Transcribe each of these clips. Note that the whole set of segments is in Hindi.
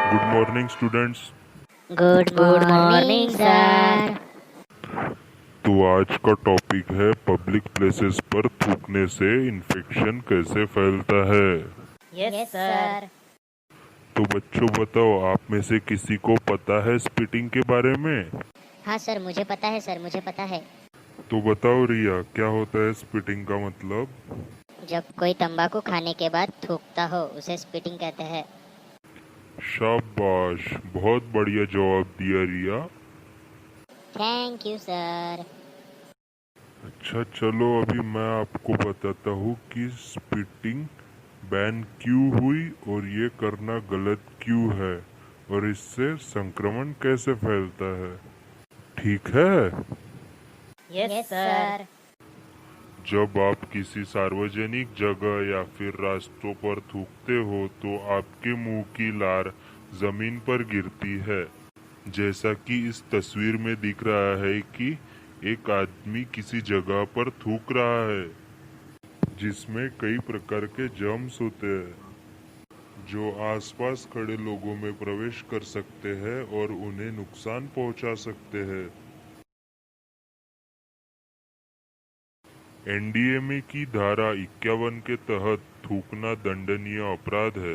Good morning students. Good morning sir. तो आज का टॉपिक है पब्लिक प्लेसेस पर थूकने से इन्फेक्शन कैसे फैलता है। Yes sir. तो बच्चों बताओ, आप में से किसी को पता है स्पिटिंग के बारे में? हाँ सर, मुझे पता है सर, मुझे पता है। तो बताओ रिया, क्या होता है स्पिटिंग का मतलब? जब कोई तंबाकू खाने के बाद थूकता हो उसे स्पिटिंग कहते हैं। शाबाश, बहुत बढ़िया जवाब दिया रिया। Thank you sir. अच्छा चलो, अभी मैं आपको बताता हूँ कि स्पिटिंग बैन क्यों हुई और ये करना गलत क्यों है और इससे संक्रमण कैसे फैलता है। ठीक है। Yes sir. जब आप किसी सार्वजनिक जगह या फिर रास्तों पर थूकते हो तो आपके मुंह की लार जमीन पर गिरती है, जैसा कि इस तस्वीर में दिख रहा है कि एक आदमी किसी जगह पर थूक रहा है जिसमें कई प्रकार के जर्म्स होते हैं जो आसपास खड़े लोगों में प्रवेश कर सकते हैं और उन्हें नुकसान पहुंचा सकते हैं। एनडीएमए की धारा 51 के तहत थूकना दंडनीय अपराध है।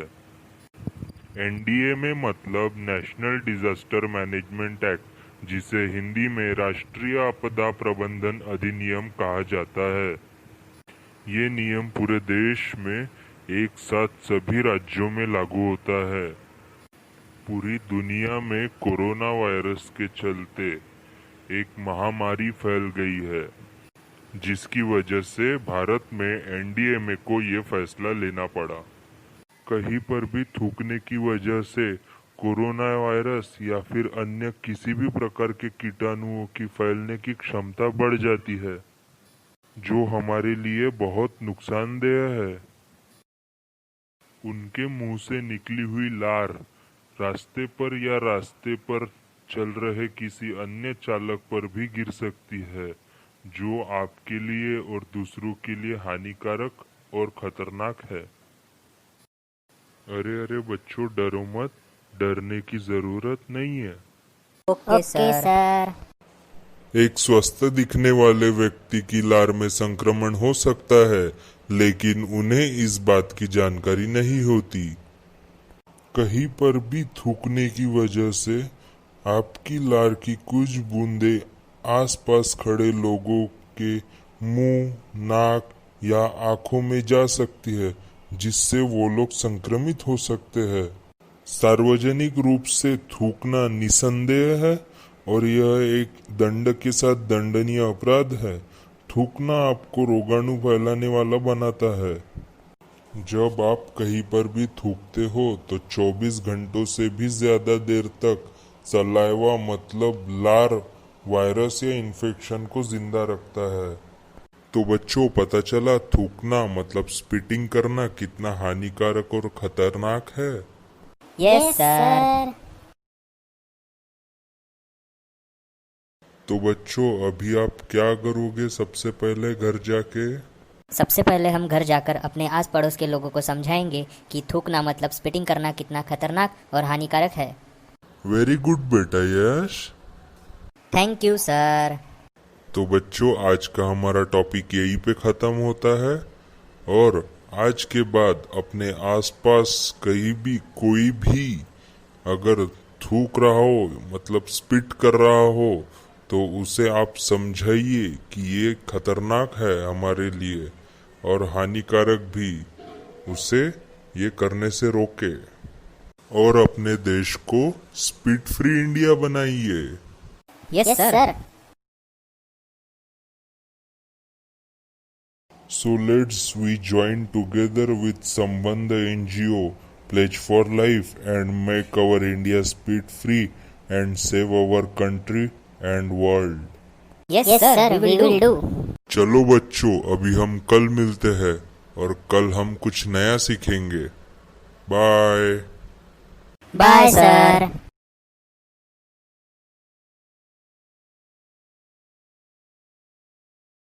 एनडीएमए मतलब नेशनल डिजास्टर मैनेजमेंट एक्ट, जिसे हिंदी में राष्ट्रीय आपदा प्रबंधन अधिनियम कहा जाता है। ये नियम पूरे देश में एक साथ सभी राज्यों में लागू होता है। पूरी दुनिया में कोरोना वायरस के चलते एक महामारी फैल गई है, जिसकी वजह से भारत में एनडीएमए को ये फैसला लेना पड़ा। कहीं पर भी थूकने की वजह से कोरोना वायरस या फिर अन्य किसी भी प्रकार के कीटाणुओं की फैलने की क्षमता बढ़ जाती है, जो हमारे लिए बहुत नुकसानदेह है। उनके मुंह से निकली हुई लार रास्ते पर या रास्ते पर चल रहे किसी अन्य चालक पर भी गिर सकती है, जो आपके लिए और दूसरों के लिए हानिकारक और खतरनाक है। अरे बच्चों, डरो मत, डरने की जरूरत नहीं है। Okay sir. एक स्वस्थ दिखने वाले व्यक्ति की लार में संक्रमण हो सकता है, लेकिन उन्हें इस बात की जानकारी नहीं होती। कहीं पर भी थूकने की वजह से आपकी लार की कुछ बूंदें आसपास खड़े लोगों के मुंह, नाक या आंखों में जा सकती है, जिससे वो लोग संक्रमित हो सकते हैं। सार्वजनिक रूप से थूकना निसंदेह है और यह एक दंड के साथ दंडनीय अपराध है। थूकना आपको रोगाणु फैलाने वाला बनाता है। जब आप कहीं पर भी थूकते हो तो 24 घंटों से भी ज्यादा देर तक सलाइवा मतलब लार वायरस या इन्फेक्शन को जिंदा रखता है। तो बच्चों, पता चला थूकना मतलब स्पिटिंग करना कितना हानिकारक और खतरनाक है। Yes sir. तो बच्चों, अभी आप क्या करोगे सबसे पहले घर जाके? सबसे पहले हम घर जाकर अपने आस पड़ोस के लोगों को समझाएंगे कि थूकना मतलब स्पिटिंग करना कितना खतरनाक और हानिकारक है। वेरी गुड बेटा यश। Thank you sir. तो बच्चों, आज का हमारा टॉपिक यहीं पे खत्म होता है और आज के बाद अपने आसपास कहीं भी कोई भी अगर थूक रहा हो मतलब स्पिट कर रहा हो तो उसे आप समझाइए कि ये खतरनाक है हमारे लिए और हानिकारक भी। उसे ये करने से रोके और अपने देश को स्पिट फ्री इंडिया बनाइए। Yes sir. So let's we join together with Sambandha NGO, pledge for life and make our India spit free and save our country and world. Yes sir, we will do. चलो बच्चों, अभी हम कल मिलते हैं और कल हम कुछ नया सीखेंगे। बाय। Bye sir.